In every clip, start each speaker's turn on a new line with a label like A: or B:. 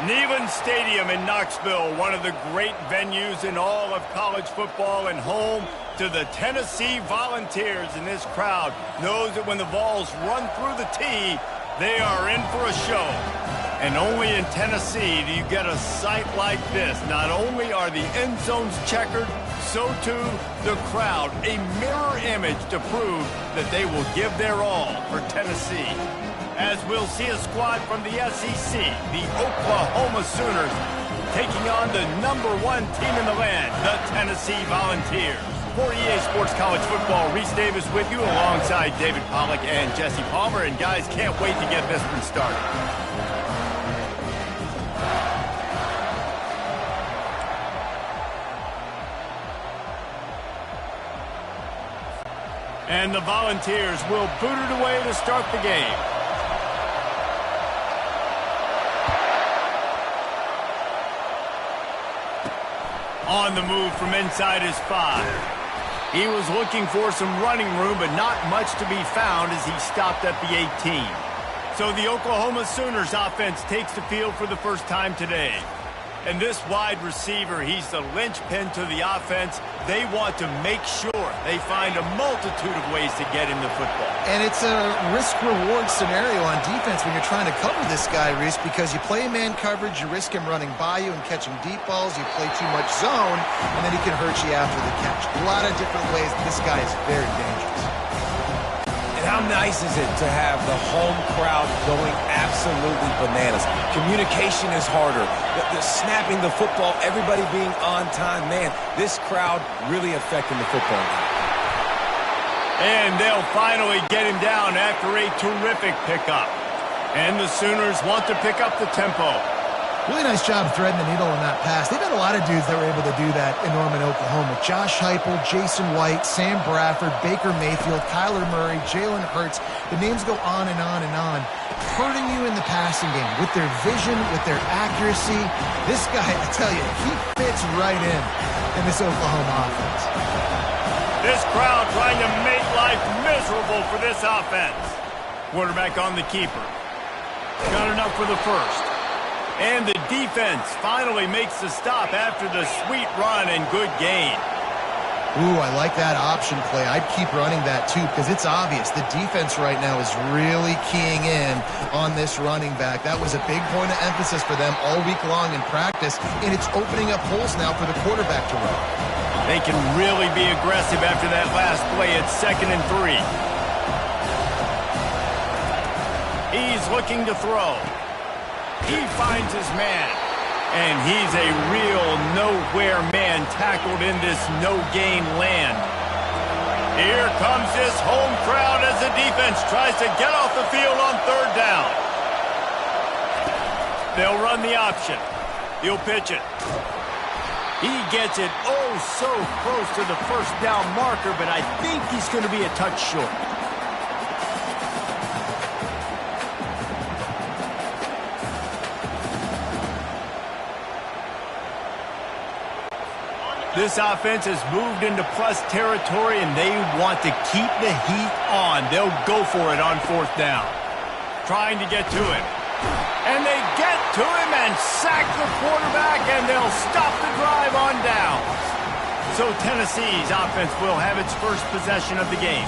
A: Neyland Stadium in Knoxville, one of the great venues in all of college football, and home to the Tennessee Volunteers. And this crowd knows that when the Vols run through the tee, they are in for a show. And only in Tennessee do you get a sight like this. Not only are the end zones checkered, so too the crowd, a mirror image to prove that they will give their all for Tennessee. As we'll see a squad from the SEC, the Oklahoma Sooners, taking on the #1 team in the land, the Tennessee Volunteers. For EA Sports College Football, Reese Davis with you alongside David Pollack and Jesse Palmer. And guys, can't wait to get this one started. And the Volunteers will boot it away to start the game. On the move from inside his 5. He was looking for some running room, but not much to be found as he stopped at the 18. So the Oklahoma Sooners offense takes the field for the first time today. And this wide receiver, he's the linchpin to the offense. They want to make sure they find a multitude of ways to get him the football. And it's a risk-reward scenario on defense when you're trying to cover this guy, Reese, because you play man coverage, you risk him running by you and catching deep balls. You play too much zone, and then he can hurt you after the catch. A lot of different ways. This guy is very dangerous.
B: And how nice is it to have the home crowd going absolutely bananas? Communication is harder. The snapping the football, everybody being on time. Man, this crowd really affecting the football game.
A: And they'll finally get him down after a terrific pickup. And the Sooners want to pick up the tempo.
C: Really nice job threading the needle on that pass. They've had a lot of dudes that were able to do that in Norman, Oklahoma. Josh Heupel, Jason White, Sam Bradford, Baker Mayfield, Kyler Murray, Jalen Hurts. The names go on and on and on. Hurting you in the passing game with their vision, with their accuracy. This guy, I tell you, he fits right in this Oklahoma offense.
A: This crowd trying to make life miserable for this offense. Quarterback on the keeper. Got enough for the first. And the defense finally makes the stop after the sweet run and good gain.
C: Ooh, I like that option play. I'd keep running that too because it's obvious. The defense right now is really keying in on this running back. That was a big point of emphasis for them all week long in practice, and it's opening up holes now for the quarterback to run.
A: They can really be aggressive after that last play at 2nd and 3. He's looking to throw. He finds his man, and he's a real nowhere man tackled in this no-gain land. Here comes this home crowd as the defense tries to get off the field on 3rd down. They'll run the option. He'll pitch it. He gets it oh so close to the 1st down marker, but I think he's going to be a touch short. This offense has moved into plus territory, and they want to keep the heat on. They'll go for it on 4th down. Trying to get to him. And they get to him and sack the quarterback, and they'll stop the drive on downs. So Tennessee's offense will have its first possession of the game.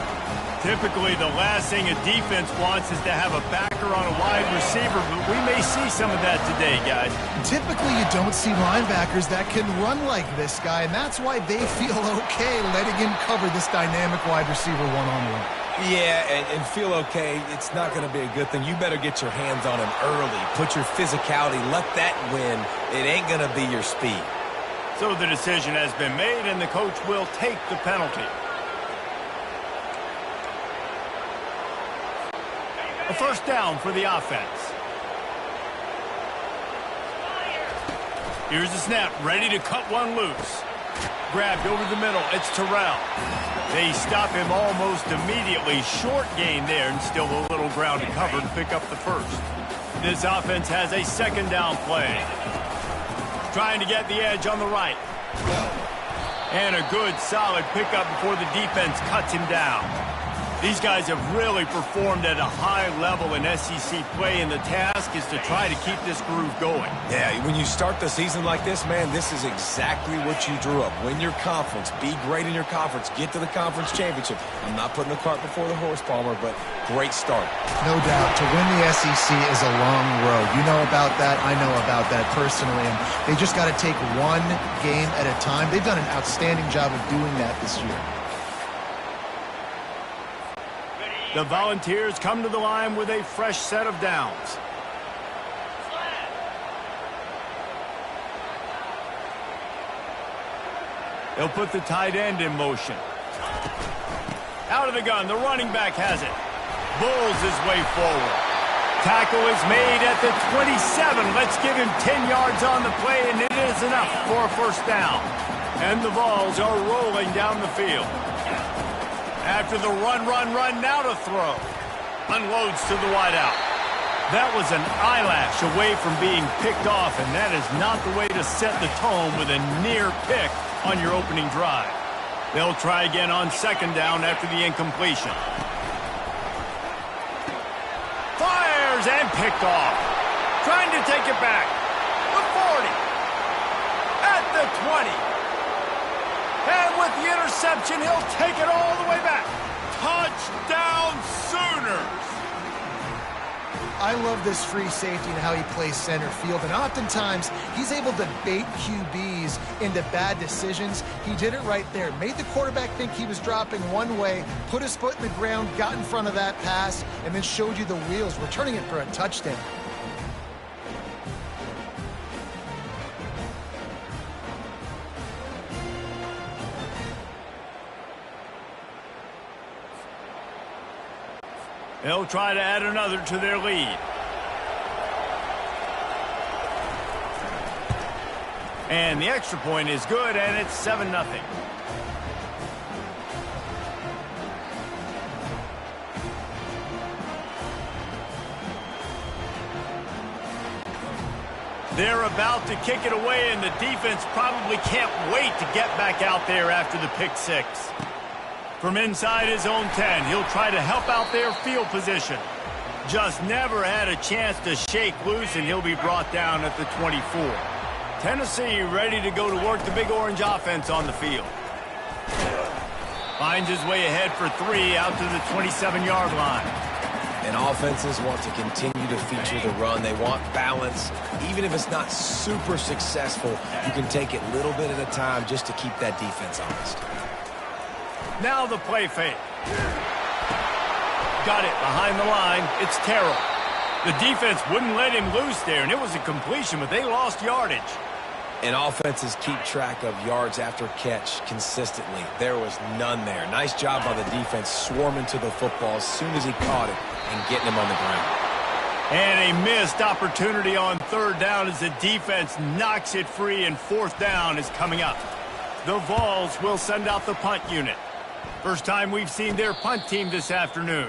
A: Typically, the last thing a defense wants is to have a backer on a wide receiver, but we may see some of that today, guys.
C: Typically, you don't see linebackers that can run like this guy, and that's why they feel okay letting him cover this dynamic wide receiver one-on-one.
B: Yeah, and feel okay, it's not going to be a good thing. You better get your hands on him early. Put your physicality, let that win. It ain't going to be your speed.
A: So the decision has been made, and the coach will take the penalty. A 1st down for the offense. Here's the snap, ready to cut one loose. Grabbed over the middle, it's Terrell. They stop him almost immediately. Short gain there, and still a little ground to cover to pick up the 1st. This offense has a 2nd down play. Trying to get the edge on the right. And a good, solid pickup before the defense cuts him down. These guys have really performed at a high level in SEC play, and the task is to try to keep this groove going.
B: Yeah, when you start the season like this, man, this is exactly what you drew up. Win your conference, be great in your conference, get to the conference championship. I'm not putting the cart before the horse, Palmer, but great start.
C: No doubt. To win the SEC is a long road. You know about that. I know about that personally. And they just got to take one game at a time. They've done an outstanding job of doing that this year.
A: The Volunteers come to the line with a fresh set of downs. They'll put the tight end in motion. Out of the gun, the running back has it. Bulls his way forward. Tackle is made at the 27. Let's give him 10 yards on the play, and it is enough for a first down. And the Vols are rolling down the field. After the run, now to throw. Unloads to the wideout. That was an eyelash away from being picked off, and that is not the way to set the tone with a near pick on your opening drive. They'll try again on second down after the incompletion. Fires and picked off. Trying to take it back. The 40. At the 20. And with the interception, he'll take it all the way back. Touchdown, Sooners!
C: I love this free safety and how he plays center field. And oftentimes, he's able to bait QBs into bad decisions. He did it right there. Made the quarterback think he was dropping one way, put his foot in the ground, got in front of that pass, and then showed you the wheels, returning it for a touchdown.
A: They'll try to add another to their lead. And the extra point is good, and it's 7-0. They're about to kick it away, and the defense probably can't wait to get back out there after the pick six. From inside his own 10, he'll try to help out their field position. Just never had a chance to shake loose, and he'll be brought down at the 24. Tennessee ready to go to work the Big Orange offense on the field. Finds his way ahead for 3 out to the 27-yard line.
B: And offenses want to continue to feature the run. They want balance. Even if it's not super successful, you can take it little bit at a time just to keep that defense honest.
A: Now the play fake. Got it behind the line. It's Terrell. The defense wouldn't let him loose there, and it was a completion, but they lost yardage.
B: And offenses keep track of yards after catch consistently. There was none there. Nice job by the defense swarming to the football as soon as he caught it and getting him on the ground.
A: And a missed opportunity on third down as the defense knocks it free, and fourth down is coming up. The Vols will send out the punt unit. First time we've seen their punt team this afternoon.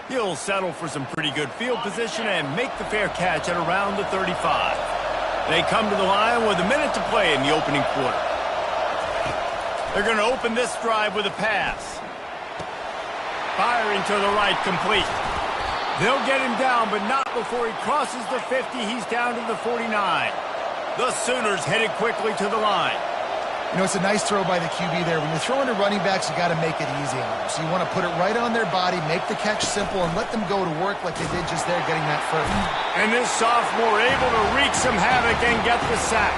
A: He'll settle for some pretty good field position and make the fair catch at around the 35. They come to the line with a minute to play in the opening quarter. They're going to open this drive with a pass. Firing to the right, complete. They'll get him down, but not before he crosses the 50. He's down to the 49. The Sooners headed quickly to the line.
C: You know, it's a nice throw by the QB there. When you're throwing to running backs, you got to make it easy on them. So you want to put it right on their body, make the catch simple, and let them go to work like they did just there, getting that first.
A: And this sophomore able to wreak some havoc and get the sack.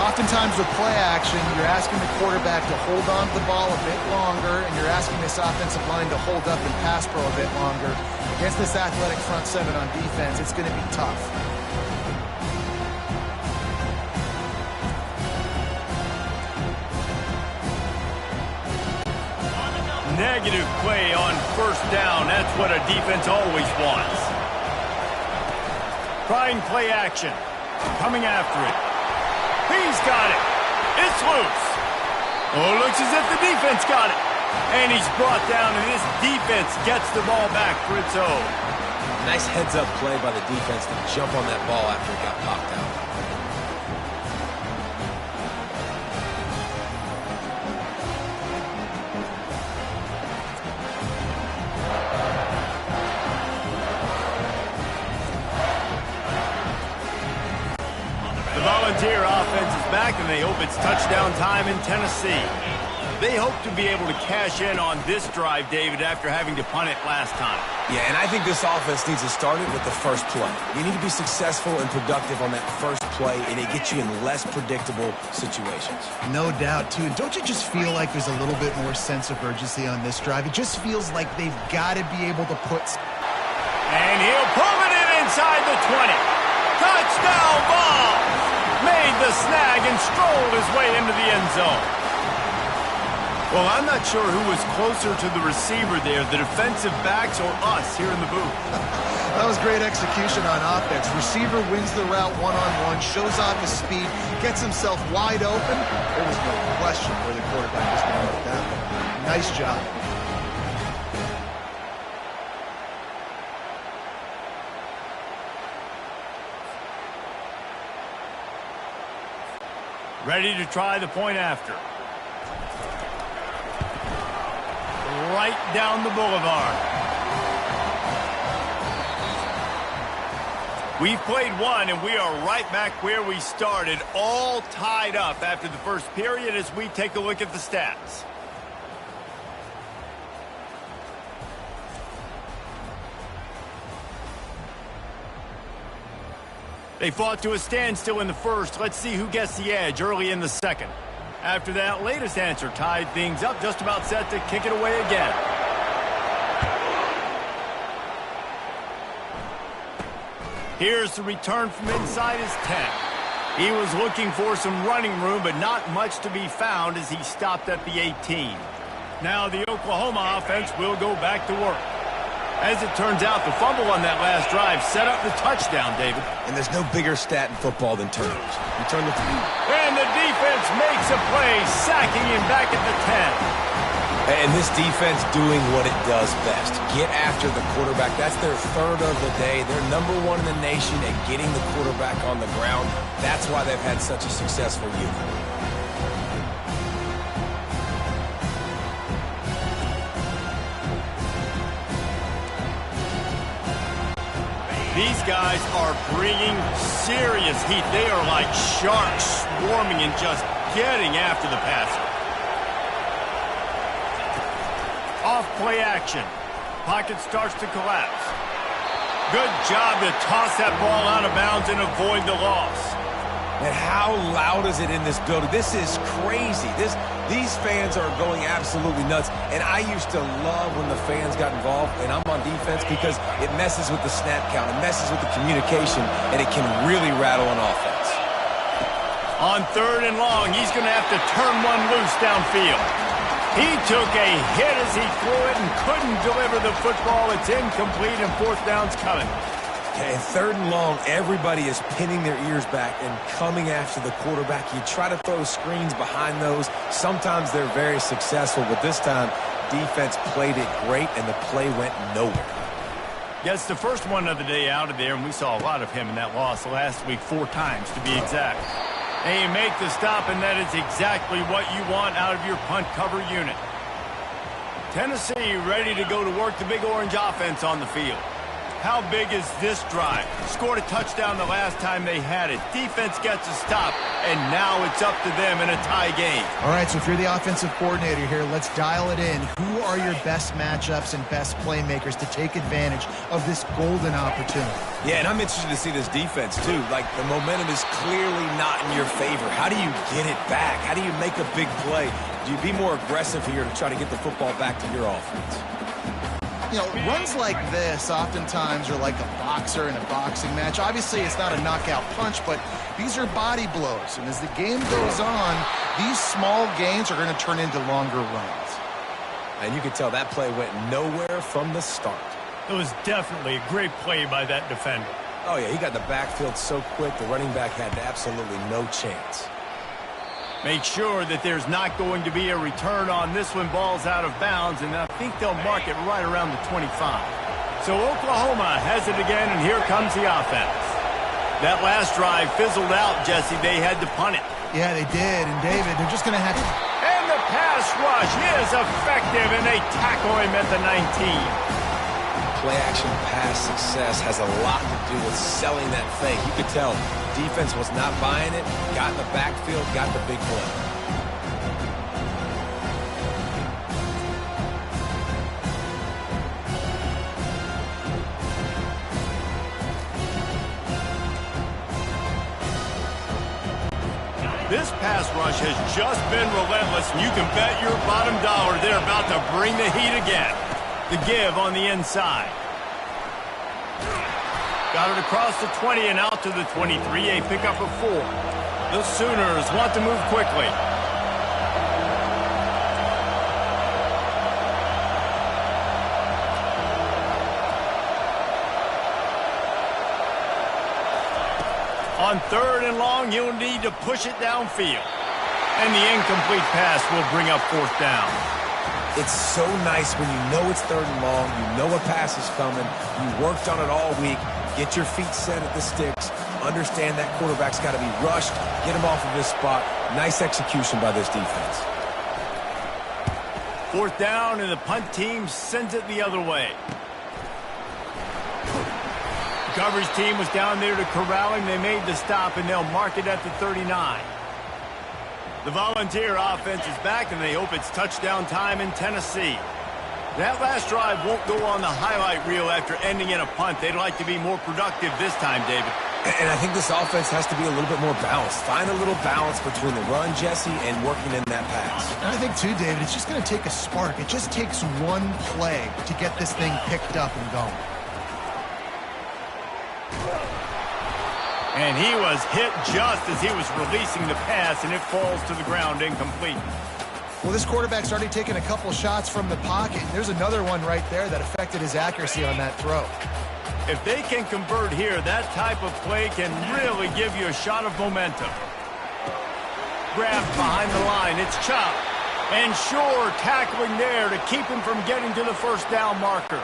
C: Oftentimes with play action, you're asking the quarterback to hold on to the ball a bit longer, and you're asking this offensive line to hold up and pass pro a bit longer. Against this athletic front seven on defense, it's going to be tough.
A: Negative play on first down. That's what a defense always wants. Trying play action. Coming after it. He's got it. It's loose. Oh, looks as if the defense got it. And he's brought down, and this defense gets the ball back for its own.
B: Nice heads-up play by the defense to jump on that ball after it got popped out.
A: back, and they hope it's touchdown time in Tennessee. They hope to be able to cash in on this drive, David, after having to punt it last time.
B: Yeah, and I think this offense needs to start it with the first play. You need to be successful and productive on that first play, and it gets you in less predictable situations.
C: No doubt, too. And don't you just feel like there's a little bit more sense of urgency on this drive? It just feels like they've got to be able to put...
A: And he'll pull it in inside the 20. Touchdown ball! Made the snag and strolled his way into the end zone. Well, I'm not sure who was closer to the receiver there, the defensive backs or us here in the booth.
C: That was great execution on offense. Receiver wins the route one-on-one, shows off his speed, gets himself wide open. There was no question where the quarterback was going with that one. Nice job.
A: Ready to try the point after. Right down the boulevard. We've played one, and we are right back where we started, all tied up after the first period as we take a look at the stats. They fought to a standstill in the first. Let's see who gets the edge early in the second. After that latest answer tied things up, just about set to kick it away again. Here's the return from inside his 10. He was looking for some running room, but not much to be found as he stopped at the 18. Now the Oklahoma offense will go back to work. As it turns out, the fumble on that last drive set up the touchdown, David.
B: And there's no bigger stat in football than turnovers. You turn the...
A: And the defense makes a play, sacking him back at the 10.
B: And this defense doing what it does best. Get after the quarterback. That's their third of the day. They're number one in the nation at getting the quarterback on the ground. That's why they've had such a successful unit.
A: These guys are bringing serious heat. They are like sharks swarming and just getting after the passer. Off play action. Pocket starts to collapse. Good job to toss that ball out of bounds and avoid the loss.
B: And how loud is it in this building? This is crazy. These fans are going absolutely nuts. And I used to love when the fans got involved, and I'm on defense because it messes with the snap count. It messes with the communication, and it can really rattle an offense.
A: On 3rd and long, he's going to have to turn one loose downfield. He took a hit as he threw it and couldn't deliver the football. It's incomplete, and 4th down's coming.
B: Okay, 3rd and long, everybody is pinning their ears back and coming after the quarterback. You try to throw screens behind those. Sometimes they're very successful, but this time, defense played it great, and the play went nowhere.
A: Yes, the first one of the day out of there, and we saw a lot of him in that loss last week, 4 times to be exact. And you make the stop, and that is exactly what you want out of your punt cover unit. Tennessee ready to go to work the Big Orange offense on the field. How big is this drive? Scored a touchdown the last time they had it. Defense gets a stop, and now it's up to them in a tie game.
C: All right, so if you're the offensive coordinator here, let's dial it in. Who are your best matchups and best playmakers to take advantage of this golden opportunity?
B: Yeah, and I'm interested to see this defense, too. Like, the momentum is clearly not in your favor. How do you get it back? How do you make a big play? Do you be more aggressive here to try to get the football back to your offense?
C: You know, runs like this oftentimes are like a boxer in a boxing match. Obviously, it's not a knockout punch, but these are body blows. And as the game goes on, these small gains are going to turn into longer runs.
B: And you can tell that play went nowhere from the start.
A: It was definitely a great play by that defender.
B: Oh, yeah, he got the backfield so quick, the running back had absolutely no chance.
A: Make sure that there's not going to be a return on this when ball's out of bounds, and I think they'll mark it right around the 25. So Oklahoma has it again, and here comes the offense. That last drive fizzled out, Jesse. They had to punt it.
C: Yeah, they did, and David, they're just going to have to...
A: And the pass rush is effective, and they tackle him at the 19.
B: play-action pass success has a lot to do with selling that fake. You could tell defense was not buying it, got in the backfield, got the big play.
A: This pass rush has just been relentless, and you can bet your bottom dollar they're about to bring the heat again. The give on the inside. Got it across the 20 and out to the 23, a pickup of 4. The Sooners want to move quickly. On 3rd and long, you'll need to push it downfield. And the incomplete pass will bring up 4th down.
B: It's so nice when you know it's 3rd and long, you know a pass is coming, you worked on it all week, get your feet set at the sticks, understand that quarterback's got to be rushed, get him off of his spot. Nice execution by this defense.
A: 4th down, and the punt team sends it the other way. Coverage team was down there to corral him. They made the stop, and they'll mark it at the 39. The Volunteer offense is back, and they hope it's touchdown time in Tennessee. That last drive won't go on the highlight reel after ending in a punt. They'd like to be more productive this time, David.
B: And I think this offense has to be a little bit more balanced. Find a little balance between the run, Jesse, and working in that pass.
C: And I think, too, David, it's just going to take a spark. It just takes one play to get this thing picked up and going.
A: And he was hit just as he was releasing the pass, and it falls to the ground incomplete.
C: Well, this quarterback's already taken a couple shots from the pocket. There's another one right there that affected his accuracy on that throw.
A: If they can convert here, that type of play can really give you a shot of momentum. Grabbed behind the line, it's Chop. And Shore tackling there to keep him from getting to the 1st down marker.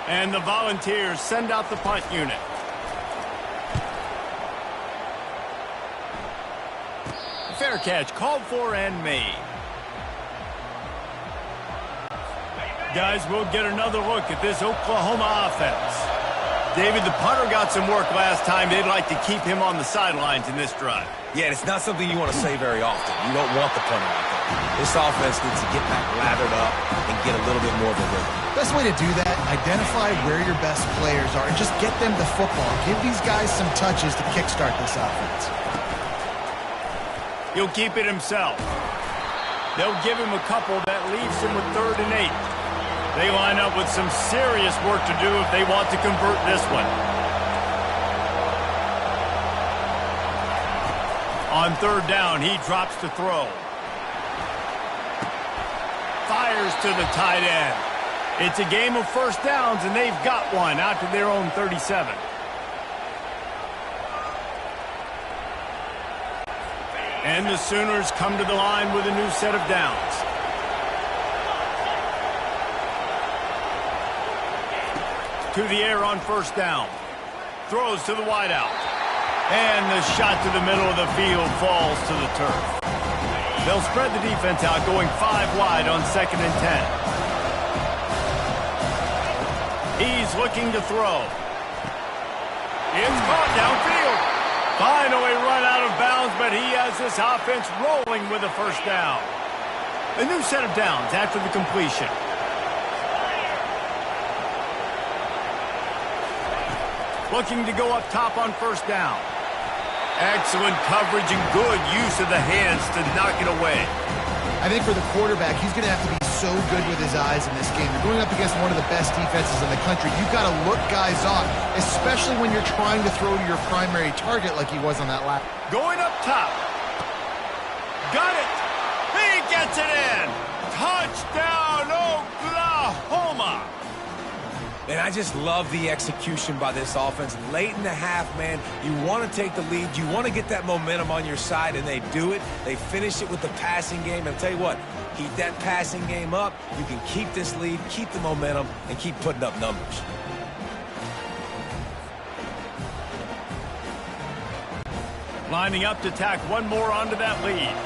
A: And the Volunteers send out the punt unit. Fair catch, called for and made. Guys, we'll get another look at this Oklahoma offense. David, the punter got some work last time. They'd like to keep him on the sidelines in this drive.
B: Yeah, it's not something you want to say very often. You don't want the punter out there. This offense needs to get back lathered up and get a little bit more of a rhythm.
C: Best way to do that, identify where your best players are and just get them the football. Give these guys some touches to kickstart this offense.
A: He'll keep it himself. They'll give him a couple that leaves him with 3rd and 8. They line up with some serious work to do if they want to convert this one. On 3rd down, he drops to throw. Fires to the tight end. It's a game of 1st downs, and they've got one out to their own 37. And the Sooners come to the line with a new set of downs. To the air on 1st down. Throws to the wideout. And the shot to the middle of the field falls to the turf. They'll spread the defense out, going 5 wide on 2nd and 10. He's looking to throw. It's caught downfield. Finally run out of bounds, but he has this offense rolling with a 1st down. A new set of downs after the completion. Looking to go up top on 1st down. Excellent coverage and good use of the hands to knock it away.
C: I think for the quarterback, he's going to have to be so good with his eyes in this game. You're going up against one of the best defenses in the country. You've got to look guys off, especially when you're trying to throw to your primary target like he was on that last.
A: Going up top. Got it. He gets it in. Touchdown, Oklahoma.
B: And I just love the execution by this offense. Late in the half, man, you want to take the lead. You want to get that momentum on your side, and they do it. They finish it with the passing game. And I'll tell you what, keep that passing game up. You can keep this lead, keep the momentum, and keep putting up numbers.
A: Lining up to tack one more onto that lead.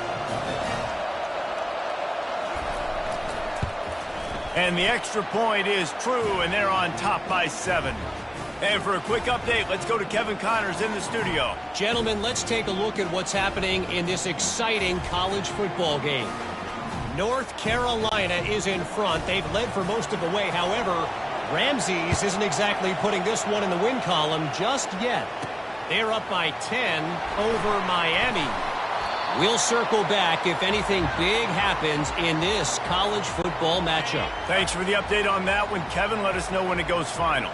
A: And the extra point is true, and they're on top by 7. And for a quick update, let's go to Kevin Connors in the studio.
D: Gentlemen, let's take a look at what's happening in this exciting college football game. North Carolina is in front. They've led for most of the way. However, Ramses isn't exactly putting this one in the win column just yet. They're up by 10 over Miami. We'll circle back if anything big happens in this college football matchup.
A: Thanks for the update on that one, Kevin. Let us know when it goes final.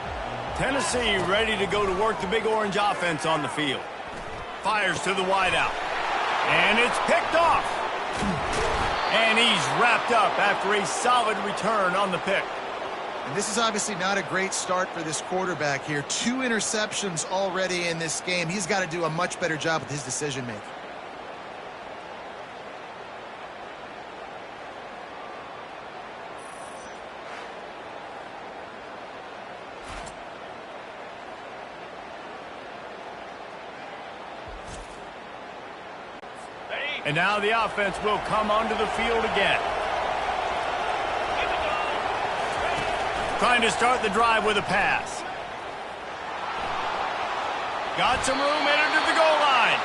A: Tennessee ready to go to work the big orange offense on the field. Fires to the wideout. And it's picked off. And he's wrapped up after a solid return on the pick.
C: And this is obviously not a great start for this quarterback here. 2 interceptions already in this game. He's got to do a much better job with his decision-making.
A: And now the offense will come onto the field again. Trying to start the drive with a pass. Got some room, entered to the goal line.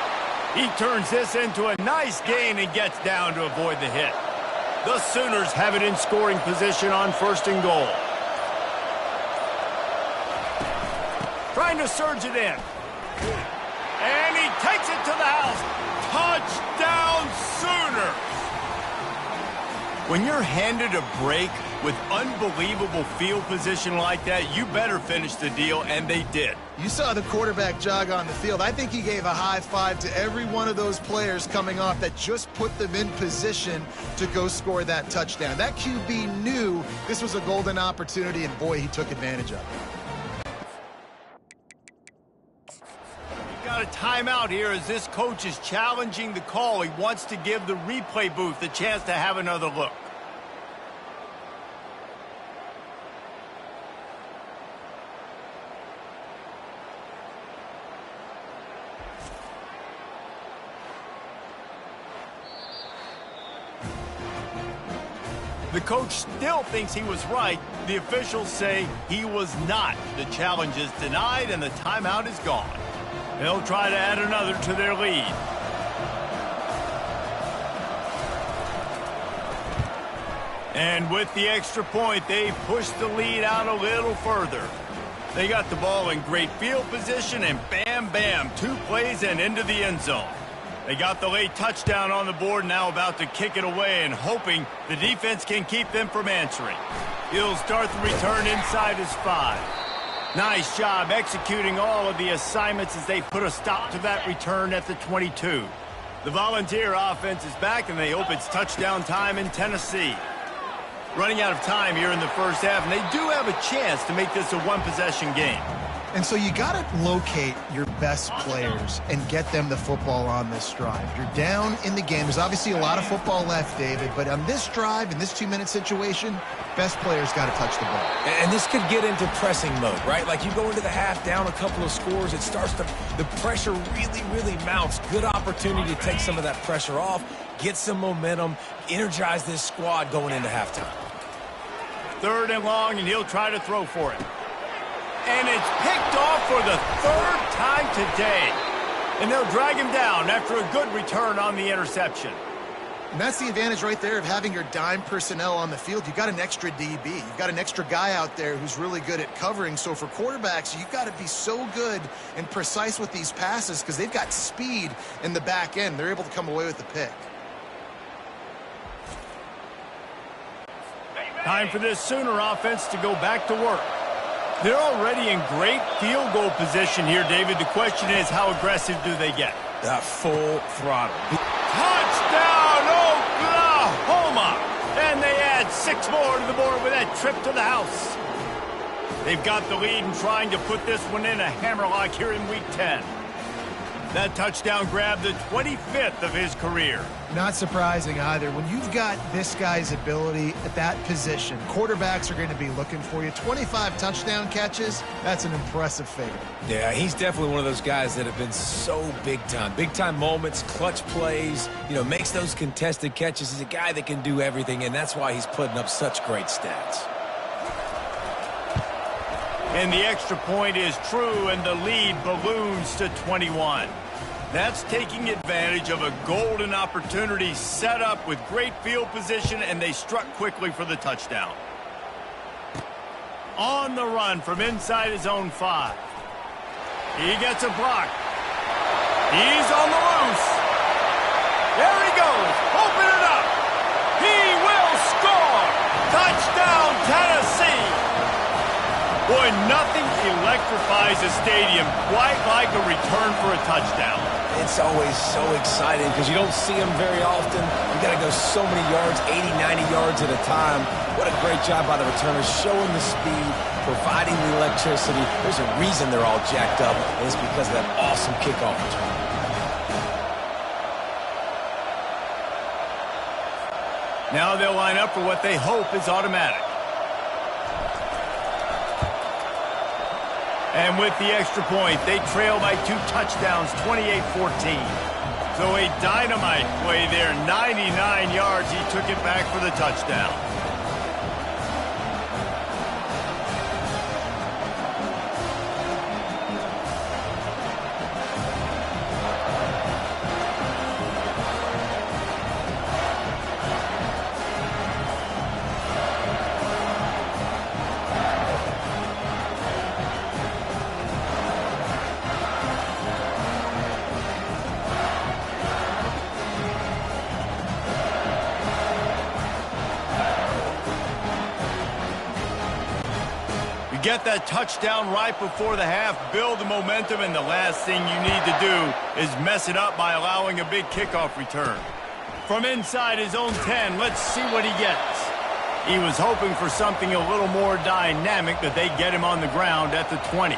A: He turns this into a nice gain and gets down to avoid the hit. The Sooners have it in scoring position on 1st and goal. Trying to surge it in. And he takes it to the house. Touchdown, Sooners! When you're handed a break with unbelievable field position like that, you better finish the deal, and they did.
C: You saw the quarterback jog on the field. I think he gave a high five to every one of those players coming off that just put them in position to go score that touchdown. That QB knew this was a golden opportunity, and boy, he took advantage of it.
A: Got a timeout here as this coach is challenging the call. He wants to give the replay booth a chance to have another look. The coach still thinks he was right. The officials say he was not. The challenge is denied and the timeout is gone. They'll try to add another to their lead. And with the extra point, they pushed the lead out a little further. They got the ball in great field position, and bam, bam, 2 plays and into the end zone. They got the late touchdown on the board, now about to kick it away and hoping the defense can keep them from answering. He'll start the return inside his 5. Nice job executing all of the assignments as they put a stop to that return at the 22. The Volunteer offense is back, and they hope it's touchdown time in Tennessee. Running out of time here in the first half, and they do have a chance to make this a 1-possession game.
C: And so you got to locate your best players and get them the football on this drive. You're down in the game. There's obviously a lot of football left, David, but on this drive, in this 2-minute situation, best players got to touch the ball.
B: And this could get into pressing mode, right? Like you go into the half down a couple of scores, it starts to, the pressure really mounts. Good opportunity to take some of that pressure off, get some momentum, energize this squad going into halftime.
A: 3rd and long, and he'll try to throw for it. And it's picked off for the 3rd time today. And they'll drag him down after a good return on the interception.
C: And that's the advantage right there of having your dime personnel on the field. You've got an extra DB. You've got an extra guy out there who's really good at covering. So for quarterbacks, you've got to be so good and precise with these passes because they've got speed in the back end. They're able to come away with the pick.
A: Time for this Sooner offense to go back to work. They're already in great field goal position here, David. The question is, how aggressive do they get?
B: Full throttle.
A: Touchdown, Oklahoma! And they add 6 more to the board with that trip to the house. They've got the lead and trying to put this one in a hammerlock here in Week 10. That touchdown grabbed the 25th of his career.
C: Not surprising either. When you've got this guy's ability at that position, quarterbacks are going to be looking for you. 25 touchdown catches, that's an impressive figure.
B: Yeah, he's definitely one of those guys that have been so big time. Big time moments, clutch plays, makes those contested catches. He's a guy that can do everything, and that's why he's putting up such great stats.
A: And the extra point is true, and the lead balloons to 21. That's taking advantage of a golden opportunity set up with great field position, and they struck quickly for the touchdown. On the run from inside his own 5. He gets a block. He's on the loose. There he goes. Open it up. He will score. Touchdown, Tennessee. Boy, nothing electrifies a stadium quite like a return for a touchdown.
B: It's always so exciting because you don't see them very often. You got to go so many yards, 80, 90 yards at a time. What a great job by the returners, showing the speed, providing the electricity. There's a reason they're all jacked up, and it's because of that awesome kickoff return.
A: Now they'll line up for what they hope is automatic. And with the extra point, they trail by 2 touchdowns, 28-14. So a dynamite play there, 99 yards. He took it back for the touchdown. Get that touchdown right before the half, build the momentum, and the last thing you need to do is mess it up by allowing a big kickoff return. From inside his own 10, let's see what he gets. He was hoping for something a little more dynamic, but they get him on the ground at the 20.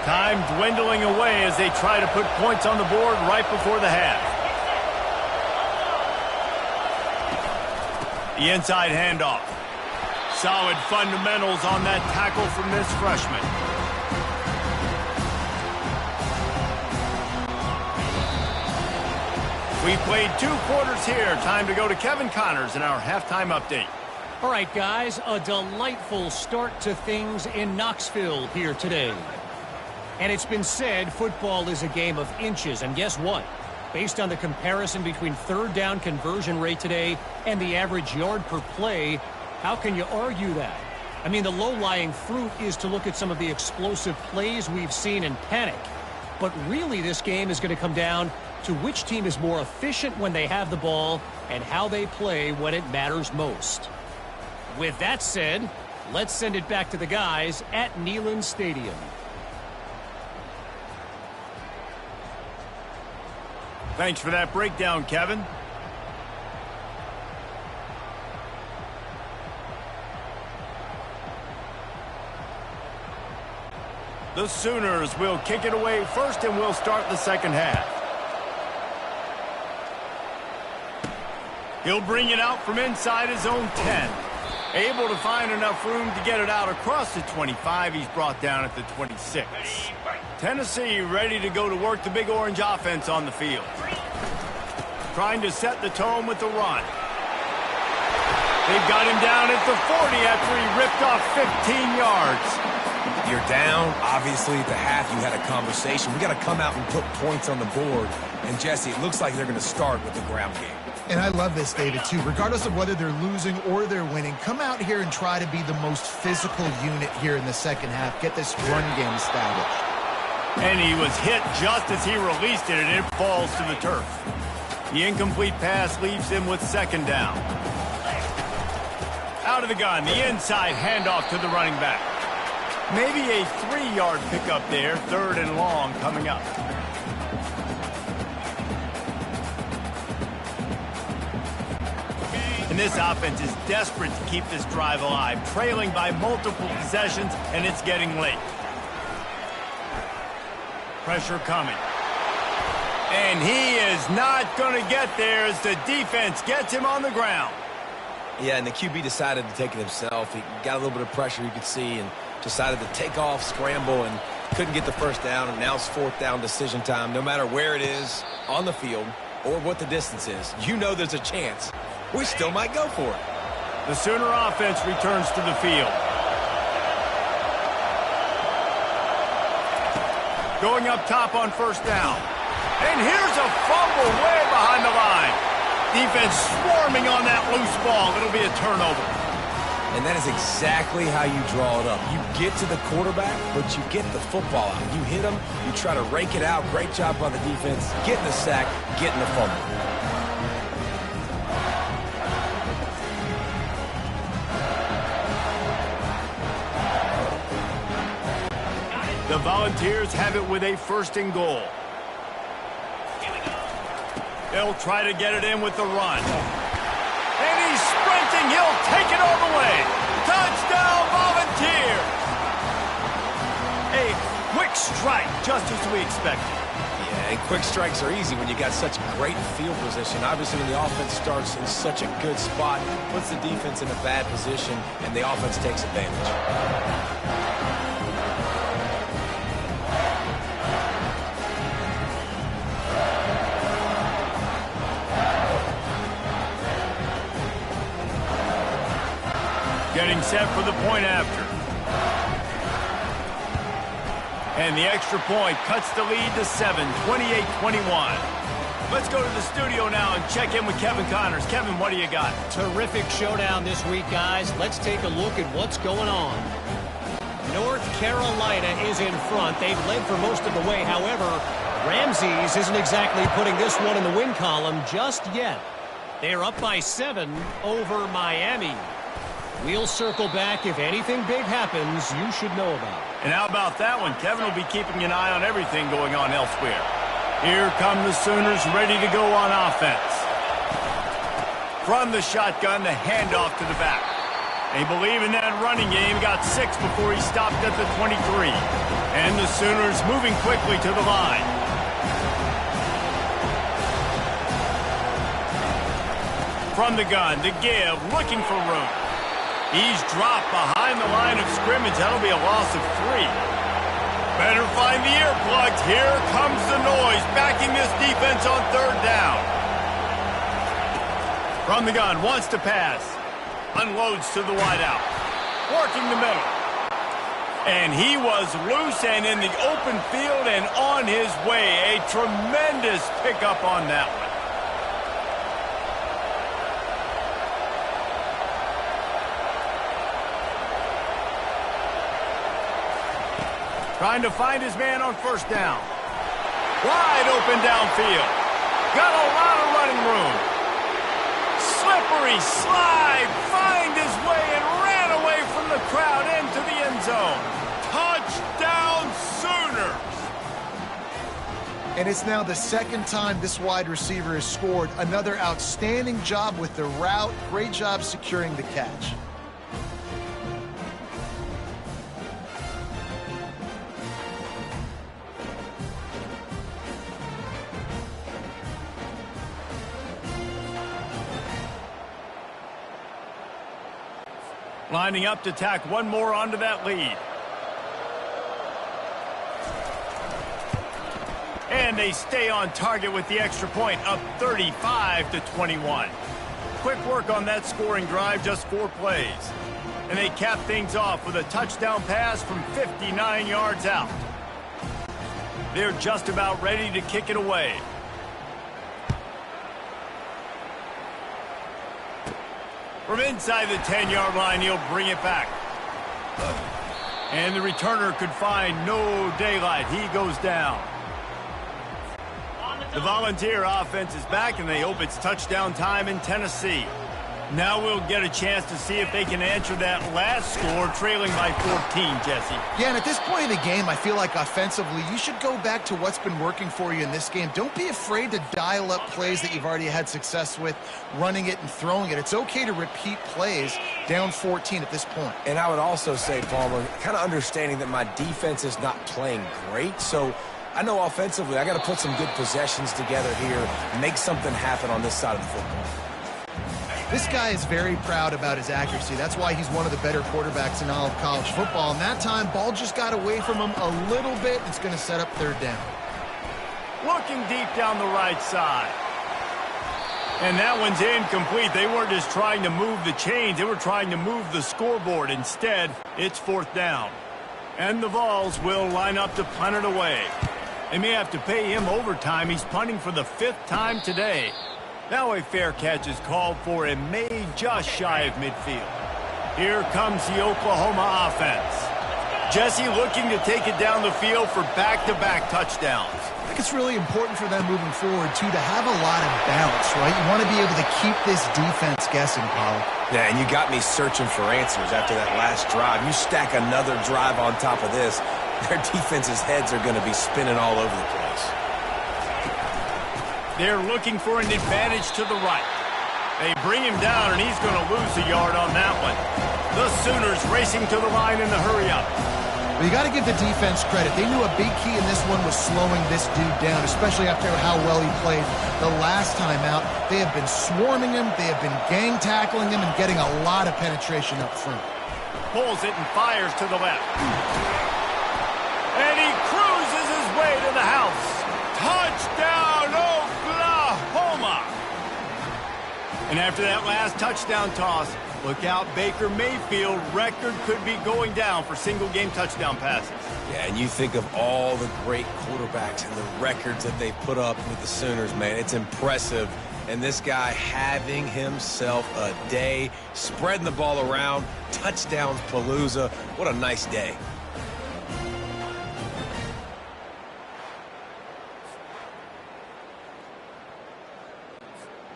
A: Time dwindling away as they try to put points on the board right before the half. The inside handoff. Solid fundamentals on that tackle from this freshman. We played 2 quarters here. Time to go to Kevin Connors in our halftime update.
D: All right, guys, a delightful start to things in Knoxville here today. And it's been said football is a game of inches, and guess what? Based on the comparison between third down conversion rate today and the average yard per play, how can you argue that? I mean, the low-lying fruit is to look at some of the explosive plays we've seen and panic. But really, this game is going to come down to which team is more efficient when they have the ball and how they play when it matters most. With that said, let's send it back to the guys at Neyland Stadium.
A: Thanks for that breakdown, Kevin. The Sooners will kick it away first, and we'll start the second half. He'll bring it out from inside his own 10. Able to find enough room to get it out across the 25. He's brought down at the 26. Tennessee ready to go to work the Big Orange offense on the field. Trying to set the tone with the run. They've got him down at the 40 after he ripped off 15 yards.
B: You're down. Obviously, at the half, you had a conversation. We got to come out and put points on the board. And, Jesse, it looks like they're going to start with the ground game.
C: And I love this, David, too. Regardless of whether they're losing or they're winning, come out here and try to be the most physical unit here in the second half. Get this run game established.
A: And he was hit just as he released it, and it falls to the turf. The incomplete pass leaves him with second down. Out of the gun, the inside handoff to the running back. Maybe a 3-yard pickup there, third and long coming up. And this offense is desperate to keep this drive alive, trailing by multiple possessions, and it's getting late. Pressure coming. And he is not going to get there as the defense gets him on the ground.
B: Yeah, and the QB decided to take it himself. He got a little bit of pressure, you could see, and decided to take off, scramble, and couldn't get the first down. And now it's fourth down decision time. No matter where it is on the field or what the distance is, you know there's a chance we still might go for it.
A: The Sooner offense returns to the field. Going up top on first down. And here's a fumble way behind the line. Defense swarming on that loose ball. It'll be a turnover.
B: And that is exactly how you draw it up. You get to the quarterback, but you get the football out. You hit him, you try to rake it out. Great job by the defense. Getting the sack, getting the fumble.
A: The Volunteers have it with a first and goal. They'll try to get it in with the run. And he's sprinting. He'll take it all the way. Touchdown, Volunteers! A quick strike, just as we expected.
B: Yeah, and quick strikes are easy when you got such great field position. Obviously, when the offense starts in such a good spot, puts the defense in a bad position, and the offense takes advantage.
A: Getting set for the point after. And the extra point cuts the lead to 7, 28-21. Let's go to the studio now and check in with Kevin Connors. Kevin, what do you got?
D: Terrific showdown this week, guys. Let's take a look at what's going on. North Carolina is in front. They've led for most of the way. However, Ramses isn't exactly putting this one in the win column just yet. They're up by 7 over Miami. We'll circle back. If anything big happens, you should know about it.
A: And how about that one? Kevin will be keeping an eye on everything going on elsewhere. Here come the Sooners ready to go on offense. From the shotgun, the handoff to the back. They believe in that running game. Got 6 before he stopped at the 23. And the Sooners moving quickly to the line. From the gun, the give, looking for room. He's dropped behind the line of scrimmage. That'll be a loss of 3. Better find the earplugs. Here comes the noise, backing this defense on third down. From the gun, wants to pass. Unloads to the wideout. Working the middle. And he was loose and in the open field and on his way. A tremendous pickup on that one. Trying to find his man on first down. Wide open downfield. Got a lot of running room. Slippery slide. Find his way and ran away from the crowd into the end zone. Touchdown, Sooners.
C: And it's now the second time this wide receiver has scored. Another outstanding job with the route. Great job securing the catch.
A: Lining up to tack one more onto that lead. And they stay on target with the extra point, up 35-21. Quick work on that scoring drive, just 4 plays. And they cap things off with a touchdown pass from 59 yards out. They're just about ready to kick it away. From inside the 10-yard line, he'll bring it back. And the returner could find no daylight. He goes down. The Volunteer offense is back, and they hope it's touchdown time in Tennessee. Now we'll get a chance to see if they can answer that last score, trailing by 14, Jesse.
C: Yeah, and at this point in the game, I feel like offensively, you should go back to what's been working for you in this game. Don't be afraid to dial up plays that you've already had success with, running it and throwing it. It's okay to repeat plays down 14 at this point.
B: And I would also say, Palmer, kind of understanding that my defense is not playing great, so I know offensively I got to put some good possessions together here, make something happen on this side of the football.
C: This guy is very proud about his accuracy. That's why he's one of the better quarterbacks in all of college football. And that time, ball just got away from him a little bit. It's going to set up third down.
A: Looking deep down the right side. And that one's incomplete. They weren't just trying to move the chains. They were trying to move the scoreboard. Instead, it's fourth down. And the Vols will line up to punt it away. They may have to pay him overtime. He's punting for the 5th time today. Now a fair catch is called for and made just shy of midfield. Here comes the Oklahoma offense. Jesse looking to take it down the field for back-to-back touchdowns.
C: I think it's really important for them moving forward, too, to have a lot of bounce, right? You want to be able to keep this defense guessing, Paul.
B: Yeah, and you got me searching for answers after that last drive. You stack another drive on top of this, their defense's heads are going to be spinning all over the place.
A: They're looking for an advantage to the right. They bring him down, and he's going to lose a yard on that one. The Sooners racing to the line in the hurry-up.
C: Well, you got to give the defense credit. They knew a big key in this one was slowing this dude down, especially after how well he played the last time out. They have been swarming him, they have been gang tackling him, and getting a lot of penetration up front.
A: Pulls it and fires to the left. And he cruises his way to the house. Touchdown, Oklahoma! And after that last touchdown toss, look out, Baker Mayfield. Record could be going down for single-game touchdown passes.
B: Yeah, and you think of all the great quarterbacks and the records that they put up with the Sooners, man. It's impressive. And this guy having himself a day, spreading the ball around, touchdowns palooza. What a nice day.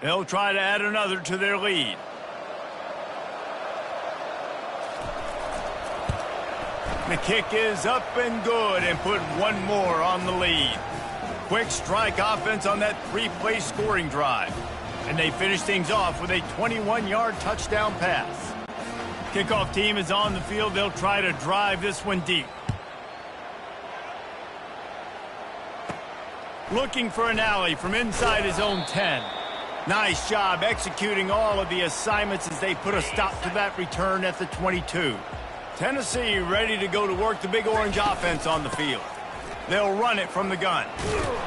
A: They'll try to add another to their lead. The kick is up and good and put one more on the lead. Quick strike offense on that 3-play scoring drive. And they finish things off with a 21-yard touchdown pass. Kickoff team is on the field. They'll try to drive this one deep. Looking for an alley from inside his own 10. Nice job executing all of the assignments as they put a stop to that return at the 22. Tennessee ready to go to work the Big Orange offense on the field. They'll run it from the gun.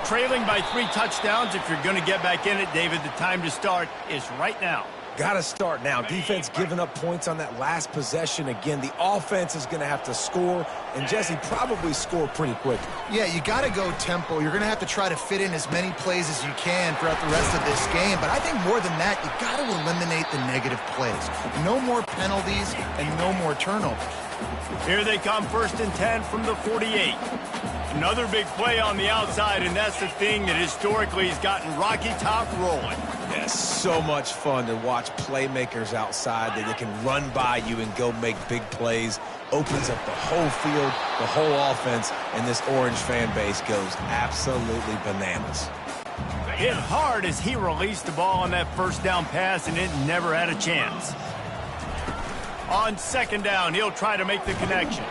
A: Trailing by 3 touchdowns. If you're going to get back in it, David, the time to start is right now.
B: Got to start now. Defense giving up points on that last possession. Again, the offense is going to have to score, and Jesse probably score pretty quickly.
C: Yeah, you got to go tempo. You're going to have to try to fit in as many plays as you can throughout the rest of this game. But I think more than that, you got to eliminate the negative plays. No more penalties and no more turnovers.
A: Here they come, 1st and 10 from the 48. Another big play on the outside, and that's the thing that historically has gotten Rocky Top rolling.
B: Yeah, so much fun to watch playmakers outside that they can run by you and go make big plays. Opens up the whole field, the whole offense, and this Orange fan base goes absolutely bananas.
A: Hit hard as he released the ball on that 1st down pass, and it never had a chance. On 2nd down, he'll try to make the connection.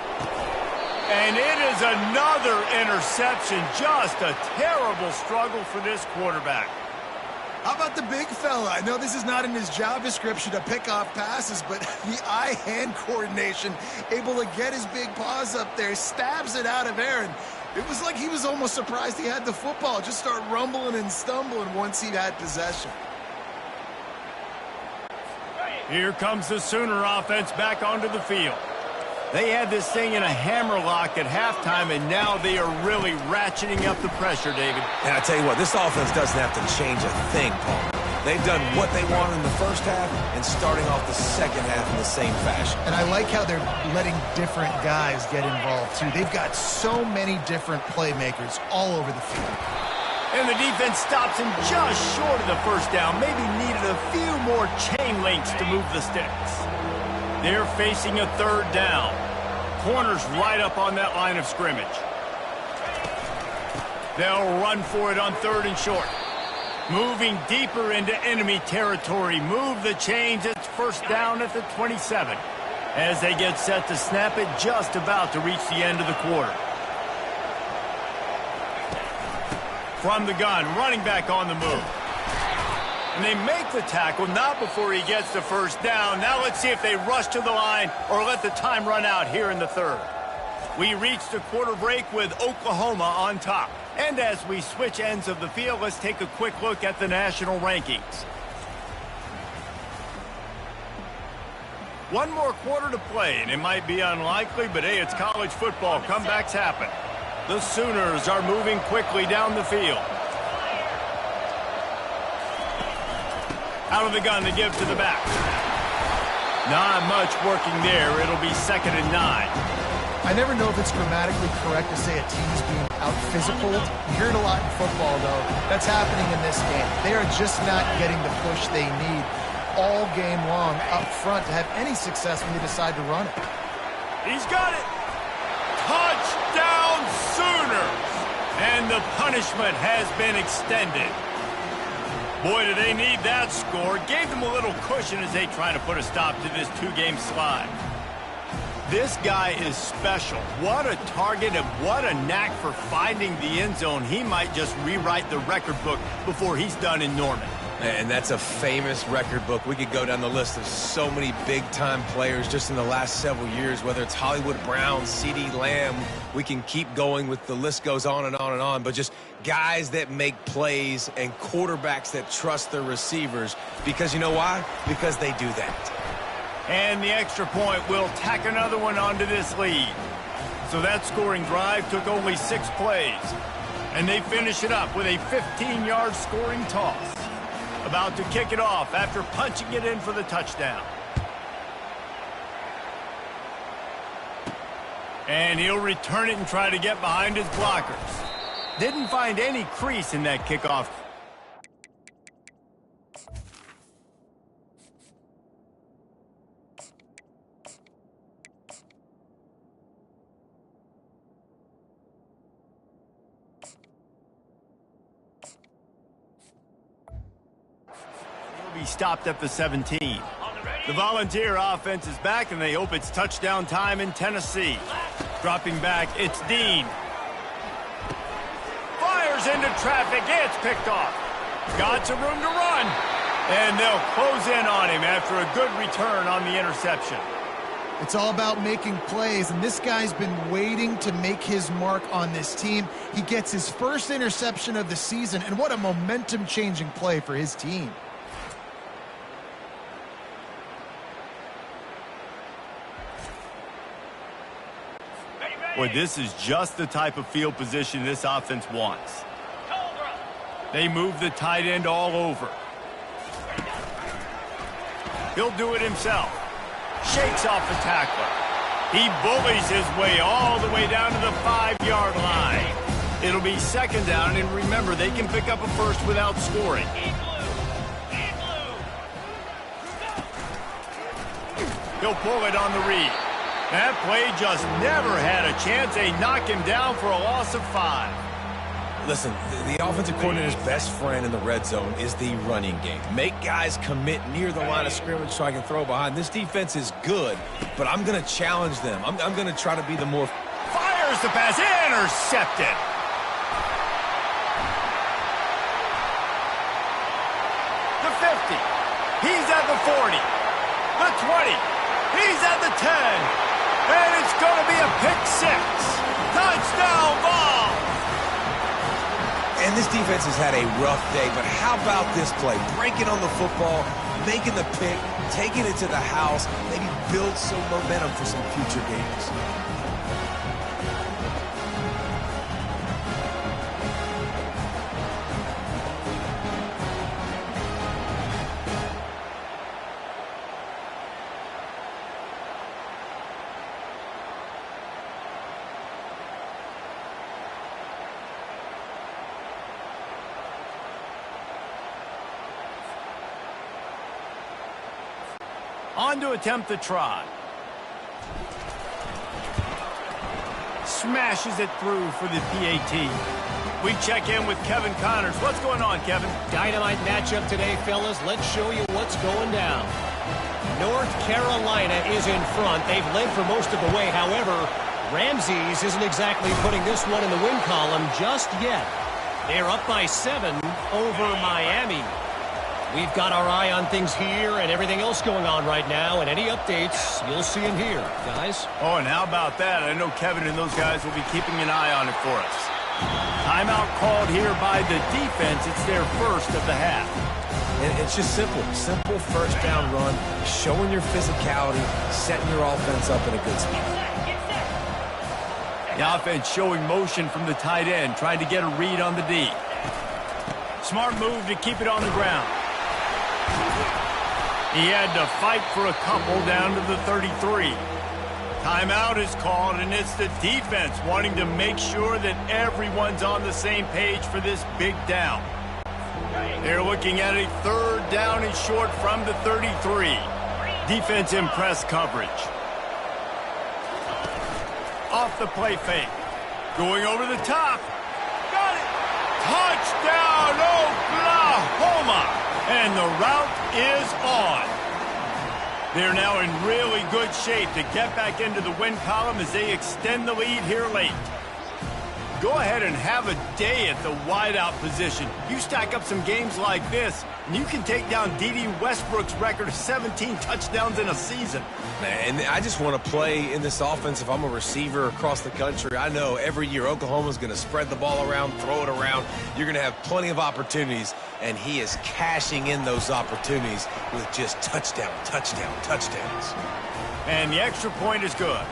A: And it is another interception. Just a terrible struggle for this quarterback.
C: How about the big fella? I know this is not in his job description to pick off passes, but the eye-hand coordination, able to get his big paws up there, stabs it out of air, and it was like he was almost surprised he had the football. Just start rumbling and stumbling once he had possession.
A: Here comes the Sooner offense back onto the field. They had this thing in a hammerlock at halftime, and now they are really ratcheting up the pressure, David.
B: And I tell you what, this offense doesn't have to change a thing, Paul. They've done what they wanted in the first half and starting off the second half in the same fashion.
C: And I like how they're letting different guys get involved, too. They've got so many different playmakers all over the field.
A: And the defense stops him just short of the first down. Maybe needed a few more chain links to move the sticks. They're facing a third down. Corners right up on that line of scrimmage. They'll run for it on third and short. Moving deeper into enemy territory. Move the chains. It's first down at the 27. As they get set to snap it, just about to reach the end of the quarter. From the gun, running back on the move. And they make the tackle, not before he gets the first down. Now let's see if they rush to the line or let the time run out here in the third. We reach the quarter break with Oklahoma on top. And as we switch ends of the field, let's take a quick look at the national rankings. One more quarter to play, and it might be unlikely, but hey, it's college football. Comebacks happen. The Sooners are moving quickly down the field. Out of the gun, they give to the back. Not much working there. It'll be 2nd and 9.
C: I never know if it's grammatically correct to say a team's being out-physicaled. You hear it a lot in football, though. That's happening in this game. They are just not getting the push they need all game long up front to have any success when they decide to run it.
A: He's got it. Touchdown Sooners. And the punishment has been extended. Boy, do they need that score. Gave them a little cushion as they try to put a stop to this two-game slide. This guy is special. What a target and what a knack for finding the end zone. He might just rewrite the record book before he's done in Norman.
B: And that's a famous record book. We could go down the list of so many big-time players just in the last several years, whether it's Hollywood Brown, CeeDee Lamb. We can keep going with the list goes on and on and on, but just guys that make plays and quarterbacks that trust their receivers. Because you know why? Because they do that.
A: And the extra point will tack another one onto this lead. So that scoring drive took only 6 plays. And they finish it up with a 15-yard scoring toss. About to kick it off after punching it in for the touchdown. And he'll return it and try to get behind his blockers. Didn't find any crease in that kickoff. Stopped at the 17. The Volunteer offense is back, and they hope it's touchdown time in Tennessee. Dropping back, it's Dean. Fires into traffic. It's picked off. Got some room to run. And they'll close in on him after a good return on the interception.
C: It's all about making plays, and this guy's been waiting to make his mark on this team. He gets his first interception of the season, and what a momentum-changing play for his team.
A: Boy, this is just the type of field position this offense wants. They move the tight end all over. He'll do it himself. Shakes off the tackler. He bullies his way all the way down to the 5-yard line. It'll be 2nd down, and remember, they can pick up a first without scoring. He'll pull it on the read. That play just never had a chance. They knock him down for a loss of 5.
B: Listen, the offensive coordinator's best friend in the red zone is the running game. Make guys commit near the line of scrimmage so I can throw behind. This defense is good, but I'm going to challenge them. I'm going to try to be the more...
A: Fires the pass. Intercepted. The 50. He's at the 40. The 20. He's at the 10. And it's going to be a pick 6. Touchdown ball.
B: And this defense has had a rough day, but how about this play? Breaking on the football, making the pick, taking it to the house, maybe build some momentum for some future games.
A: On to attempt the try. Smashes it through for the PAT. We check in with Kevin Connors. What's going on, Kevin?
D: Dynamite matchup today, fellas. Let's show you what's going down. North Carolina is in front. They've led for most of the way. However, Ramses isn't exactly putting this one in the win column just yet. They're up by 7 over Miami. We've got our eye on things here and everything else going on right now, and any updates you'll see in here, guys.
A: Oh, and how about that? I know Kevin and those guys will be keeping an eye on it for us. Timeout called here by the defense. It's their first of the half.
B: And it's just simple first down run, showing your physicality, setting your offense up in a good spot.
A: The offense showing motion from the tight end, trying to get a read on the D. Smart move to keep it on the ground. He had to fight for a couple down to the 33. Timeout is called, and it's the defense wanting to make sure that everyone's on the same page for this big down. They're looking at a third down and short from the 33. Defense in press coverage. Off the play fake. Going over the top. Got it. Touchdown, Oklahoma. And the route is on. They're now in really good shape to get back into the win column as they extend the lead here late. Go ahead and have a day at the wideout position. You stack up some games like this, and you can take down D.D. Westbrook's record of 17 touchdowns in a season.
B: Man, I just want to play in this offense if I'm a receiver across the country. I know every year Oklahoma's going to spread the ball around, throw it around. You're going to have plenty of opportunities, and he is cashing in those opportunities with just touchdowns.
A: And the extra point is good.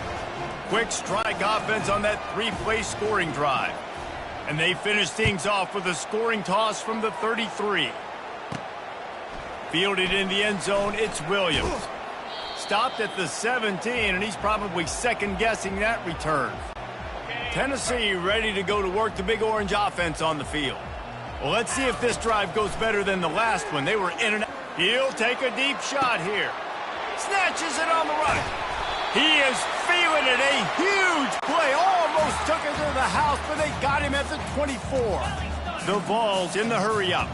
A: Quick strike offense on that 3-play scoring drive. And they finish things off with a scoring toss from the 33. Fielded in the end zone, it's Williams. Stopped at the 17, and he's probably second-guessing that return. Tennessee ready to go to work the Big Orange offense on the field. Well, let's see if this drive goes better than the last one. They were in and out. He'll take a deep shot here. Snatches it on the run. He is feeling it. A huge play. Almost took it to the house, but they got him at the 24. The Vols in the hurry-up.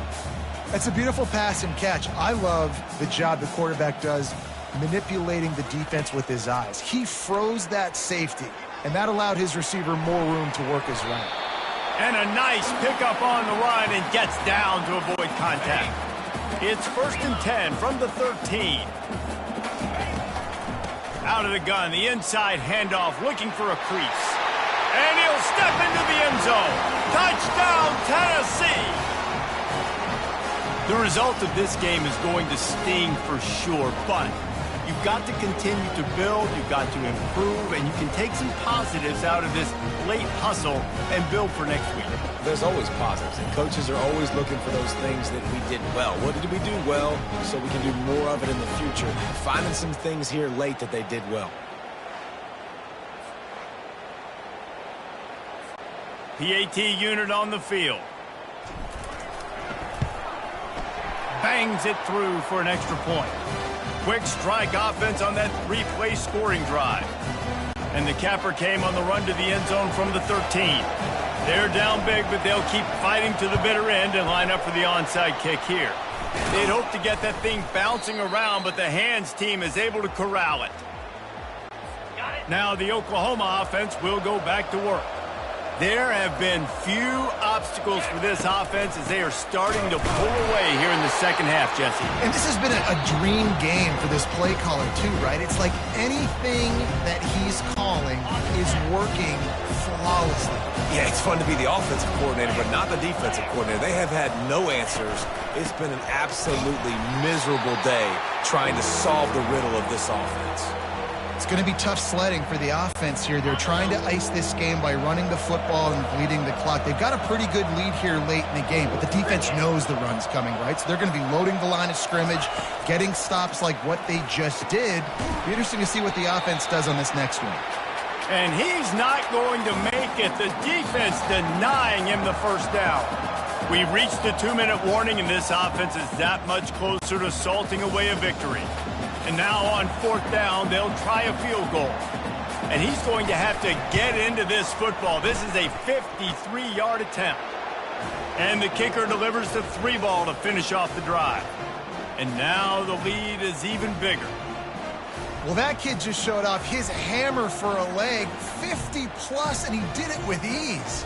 C: It's a beautiful pass and catch. I love the job the quarterback does manipulating the defense with his eyes. He froze that safety, and that allowed his receiver more room to work his route.
A: And a nice pickup on the run and gets down to avoid contact. It's 1st and 10 from the 13. Out of the gun, the inside handoff, looking for a crease. And he'll step into the end zone. Touchdown, Tennessee! The result of this game is going to sting for sure, but you've got to continue to build, you've got to improve, and you can take some positives out of this late hustle and build for next week.
B: There's always positives, and coaches are always looking for those things that we did well. What did we do well so we can do more of it in the future? Finding some things here late that they did well.
A: PAT unit on the field. Bangs it through for an extra point. Quick strike offense on that 3-play scoring drive. And the capper came on the run to the end zone from the 13. They're down big, but they'll keep fighting to the bitter end and line up for the onside kick here. They'd hope to get that thing bouncing around, but the hands team is able to corral it. Now the Oklahoma offense will go back to work. There have been few obstacles for this offense as they are starting to pull away here in the second half, Jesse.
C: And this has been a dream game for this play caller too, right? It's like anything that he's calling is working flawlessly.
B: Yeah, it's fun to be the offensive coordinator, but not the defensive coordinator. They have had no answers. It's been an absolutely miserable day trying to solve the riddle of this offense.
C: It's going to be tough sledding for the offense here. They're trying to ice this game by running the football and bleeding the clock. They've got a pretty good lead here late in the game, but the defense knows the run's coming, right? So they're going to be loading the line of scrimmage, getting stops like what they just did. Be interesting to see what the offense does on this next one.
A: And he's not going to make it. The defense denying him the first down. We've reached the 2-minute warning, and this offense is that much closer to salting away a victory. And now on 4th down, they'll try a field goal. And he's going to have to get into this football. This is a 53-yard attempt. And the kicker delivers the 3-ball to finish off the drive. And now the lead is even bigger.
C: Well, that kid just showed off his hammer for a leg, 50-plus, and he did it with ease.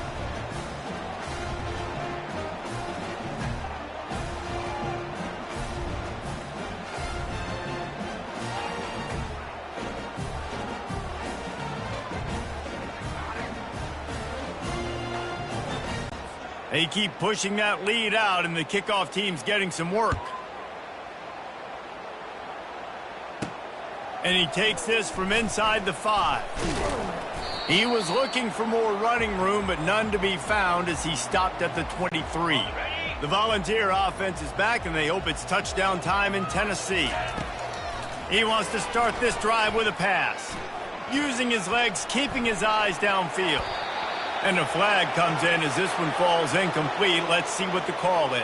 A: They keep pushing that lead out, and the kickoff team's getting some work. And he takes this from inside the 5. He was looking for more running room, but none to be found as he stopped at the 23. The Volunteer offense is back, and they hope it's touchdown time in Tennessee. He wants to start this drive with a pass, using his legs, keeping his eyes downfield. And the flag comes in as this one falls incomplete. Let's see what the call is.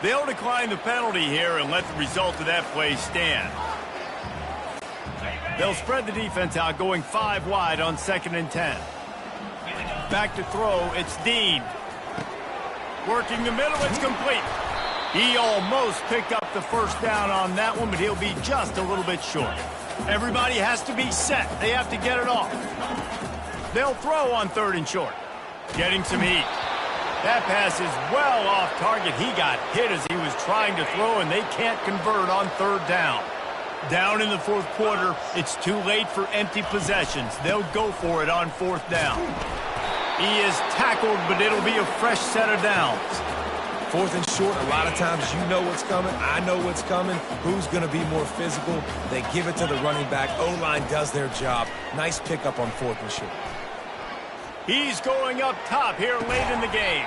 A: They'll decline the penalty here and let the result of that play stand. They'll spread the defense out, going 5 wide on 2nd and 10. Back to throw, it's Dean. Working the middle, it's complete. He almost picked up the 1st down on that one, but he'll be just a little bit short. Everybody has to be set. They have to get it off. They'll throw on 3rd and short. Getting some heat. That pass is well off target. He got hit as he was trying to throw, and they can't convert on 3rd down. Down in the 4th quarter, it's too late for empty possessions. They'll go for it on 4th down. He is tackled, but it'll be a fresh set of downs.
B: 4th and short, a lot of times you know what's coming. I know what's coming. Who's going to be more physical? They give it to the running back. O-line does their job. Nice pickup on 4th and short.
A: He's going up top here late in the game.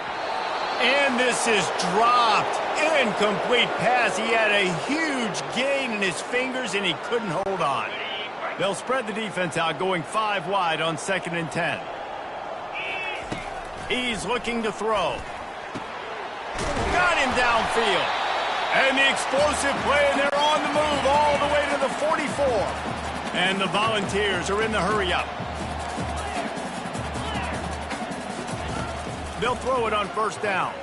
A: And this is dropped. Incomplete pass. He had a huge gain in his fingers, and he couldn't hold on. They'll spread the defense out, going 5 wide on 2nd and 10. He's looking to throw. Got him downfield. And the explosive play, and they're on the move all the way to the 44. And the Volunteers are in the hurry-up. They'll throw it on 1st down.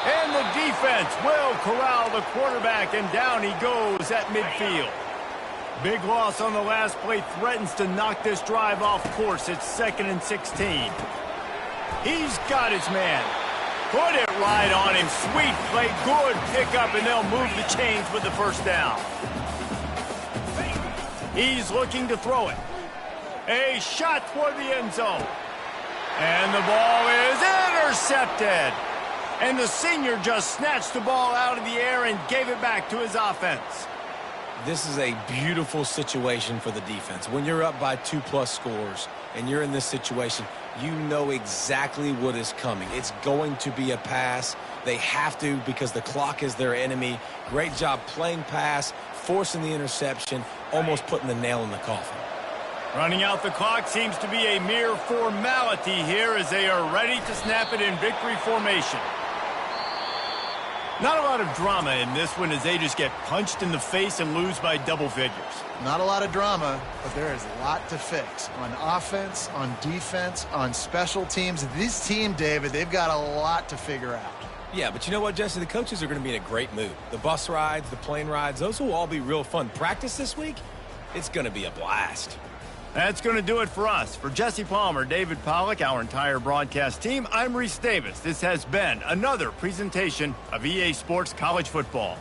A: And the defense will corral the quarterback, and down he goes at midfield. Big loss on the last play threatens to knock this drive off course. It's 2nd and 16. He's got his man. Put it right on him. Sweet play, good pickup, and they'll move the chains with the 1st down. He's looking to throw it. A shot toward the end zone. And the ball is intercepted. And the senior just snatched the ball out of the air and gave it back to his offense.
B: This is a beautiful situation for the defense. When you're up by 2+ scores and you're in this situation, you know exactly what is coming. It's going to be a pass. They have to because the clock is their enemy. Great job playing pass, forcing the interception, almost putting the nail in the coffin.
A: Running out the clock seems to be a mere formality here as they are ready to snap it in victory formation. Not a lot of drama in this one as they just get punched in the face and lose by double figures.
C: Not a lot of drama, but there is a lot to fix. On offense, on defense, on special teams. This team, David, they've got a lot to figure out.
B: Yeah, but you know what, Jesse? The coaches are going to be in a great mood. The bus rides, the plane rides, those will all be real fun. Practice this week, it's going to be a blast.
A: That's going to do it for us. For Jesse Palmer, David Pollack, our entire broadcast team, I'm Reese Davis. This has been another presentation of EA Sports College Football.